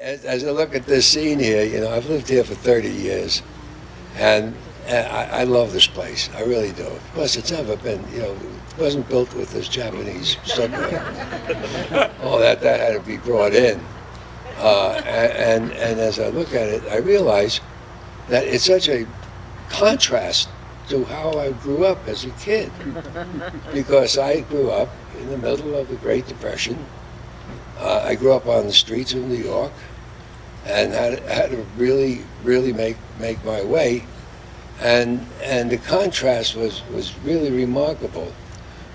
As I look at this scene here, I've lived here for 30 years, and I love this place. I really do. Of course, it's never been, it wasn't built with this Japanese stucco. All that had to be brought in. And as I look at it, I realize that it's such a contrast to how I grew up as a kid. Because I grew up in the middle of the Great Depression. I grew up on the streets of New York and had to really make my way. And the contrast was really remarkable.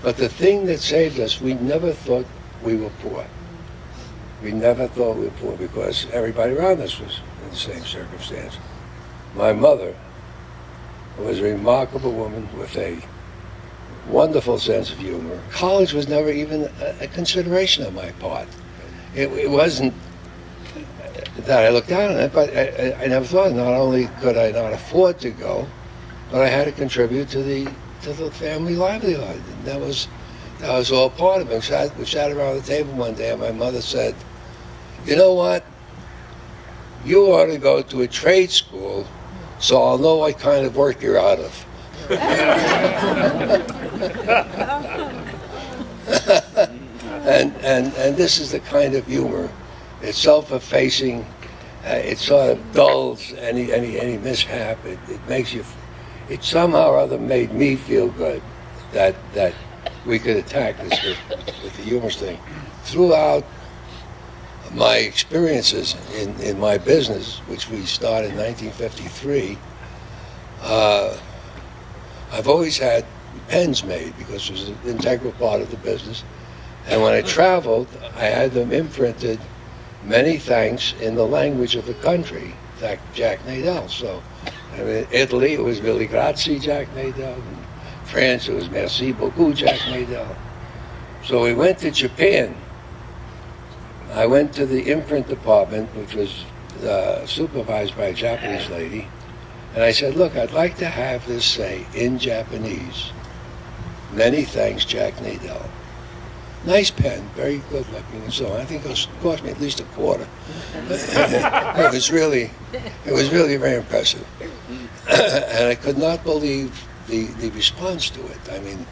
But the thing that saved us, we never thought we were poor. We never thought we were poor because everybody around us was in the same circumstance. My mother was a remarkable woman with a wonderful sense of humor. College was never even a consideration on my part. It wasn't that I looked down on it, but I never thought not only could I not afford to go, but I had to contribute to the family livelihood. And that was all part of it. We sat around the table one day and my mother said, "You know what? You ought to go to a trade school so I'll know what kind of work you're out of." And this is the kind of humor. It's self-effacing. It sort of dulls any mishap. It makes you. It somehow or other made me feel good that we could attack this with the humorous thing. Throughout my experiences in my business, which we started in 1953, I've always had pens made because it was an integral part of the business. And when I traveled, I had them imprinted, many thanks, in the language of the country, in fact, Jack Nadel. So, in Italy, it was Really Grazie, Jack Nadel. In France, it was Merci beaucoup, Jack Nadel. So we went to Japan. I went to the imprint department, which was supervised by a Japanese lady, and I said, "Look, I'd like to have this say, in Japanese, many thanks, Jack Nadel." Nice pen, very good looking and so on. I think it cost me at least a quarter. It was really very impressive. And I could not believe the response to it. I mean,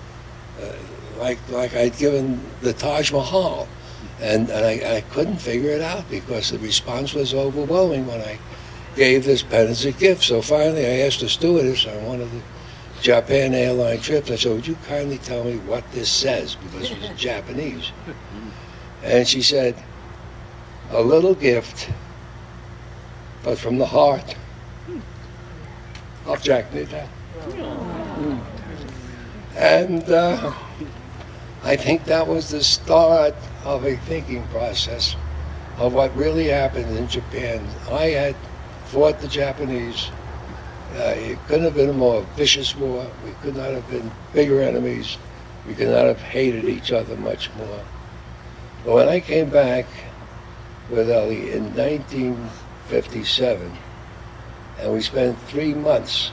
like I'd given the Taj Mahal. And I couldn't figure it out because the response was overwhelming when I gave this pen as a gift. So finally I asked the stewardess on one of the Japan airline trips, I said, "Would you kindly tell me what this says?" Because it was in Japanese. And she said, "A little gift, but from the heart of Jack Nadel." And I think that was the start of a thinking process of what really happened in Japan. I had fought the Japanese. It couldn't have been a more vicious war. We could not have been bigger enemies. We could not have hated each other much more. But when I came back with Ellie in 1957, and we spent 3 months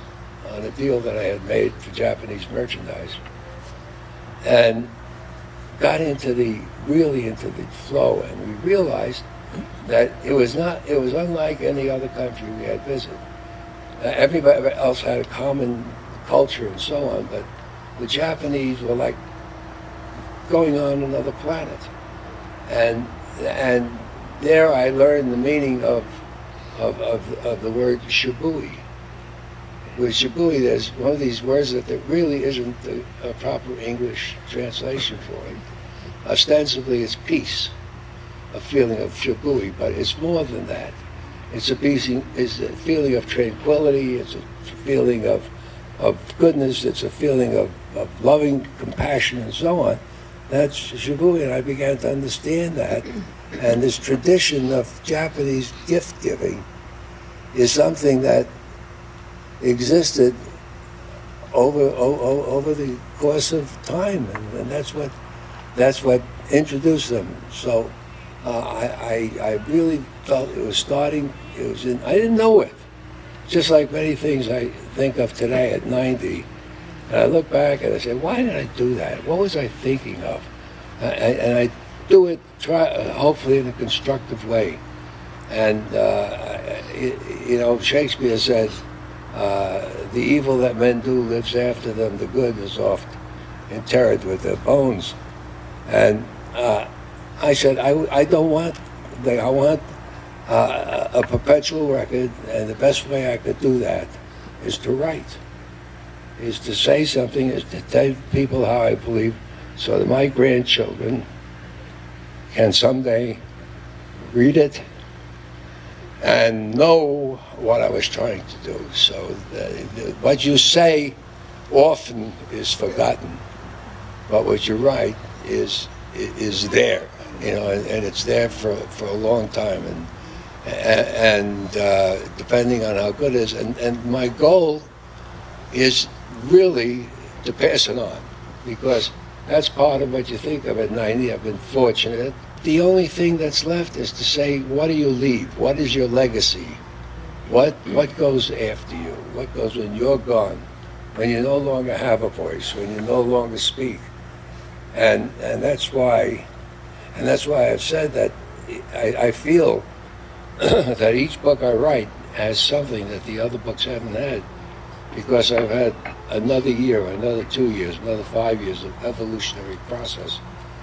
on a deal that I had made for Japanese merchandise, and got really into the flow, and we realized that it was unlike any other country we had visited. Everybody else had a common culture and so on, but the Japanese were like going on another planet. And there I learned the meaning of the word shibui. With shibui, there's one of these words that there really isn't a proper English translation for it. Ostensibly, it's peace, a feeling of shibui, but it's more than that. It's a feeling of tranquility. It's a feeling of goodness. It's a feeling of loving compassion and so on. That's shibui, and I began to understand that. And this tradition of Japanese gift giving is something that existed over the course of time, and that's what introduced them. So I really felt it was starting. I didn't know it. Just like many things I think of today at 90, and I look back and I say, why did I do that? What was I thinking of? And I do it, hopefully in a constructive way. And, Shakespeare said, the evil that men do lives after them, the good is oft interred with their bones. And I said, I don't want, I want a perpetual record, and the best way I could do that is to write, is to say something, is to tell people how I believe, so that my grandchildren can someday read it and know what I was trying to do. So what you say often is forgotten, but what you write is there, and it's there for a long time, and depending on how good it is, and my goal is really to pass it on, because that's part of what you think of at 90. I've been fortunate. The only thing that's left is to say, what do you leave? What is your legacy? What goes after you? What goes when you're gone? When you no longer have a voice? When you no longer speak? And that's why I've said that I feel that each book I write has something that the other books haven't had, because I've had another year, another 2 years, another 5 years of evolutionary process,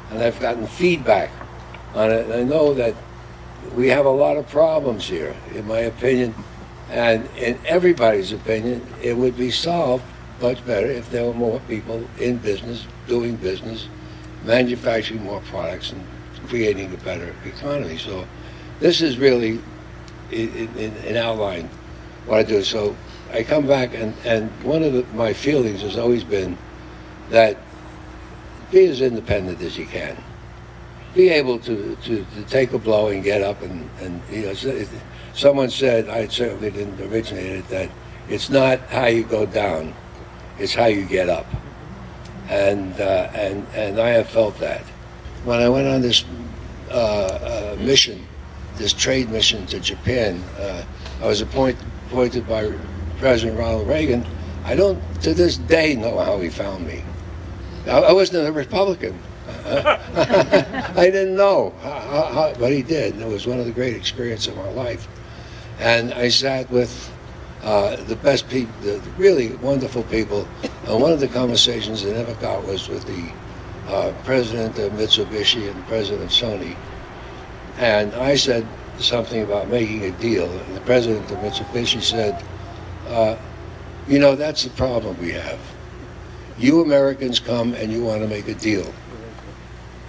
and I've gotten feedback on it. And I know that we have a lot of problems here, in my opinion, and in everybody's opinion. It would be solved much better if there were more people in business, doing business, manufacturing more products, and creating a better economy. So this is really, in outline, what I do. So I come back, and one of my feelings has always been that be as independent as you can. Be able to take a blow and get up, and someone said, I certainly didn't originate it, that it's not how you go down, it's how you get up. And I have felt that. When I went on this mission, this trade mission to Japan, I was appointed by President Ronald Reagan. I don't, to this day, know how he found me. I wasn't a Republican. I didn't know, but he did. And it was one of the great experiences of my life. And I sat with the best people, the really wonderful people. And one of the conversations I never got was with the president of Mitsubishi and the president of Sony. And I said something about making a deal. And the president of Mitsubishi said, that's the problem we have. You Americans come and you want to make a deal.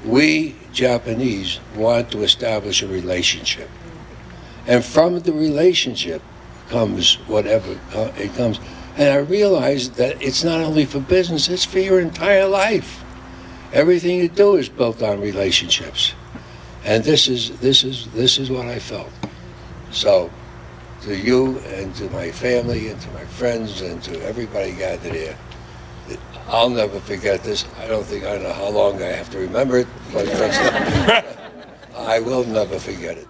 We Japanese want to establish a relationship. And from the relationship comes whatever it comes. And I realized that it's not only for business, it's for your entire life. Everything you do is built on relationships. And this is what I felt. So, to you and to my family and to my friends and to everybody gathered here, I'll never forget this. I don't know how long I have to remember it, but I will never forget it.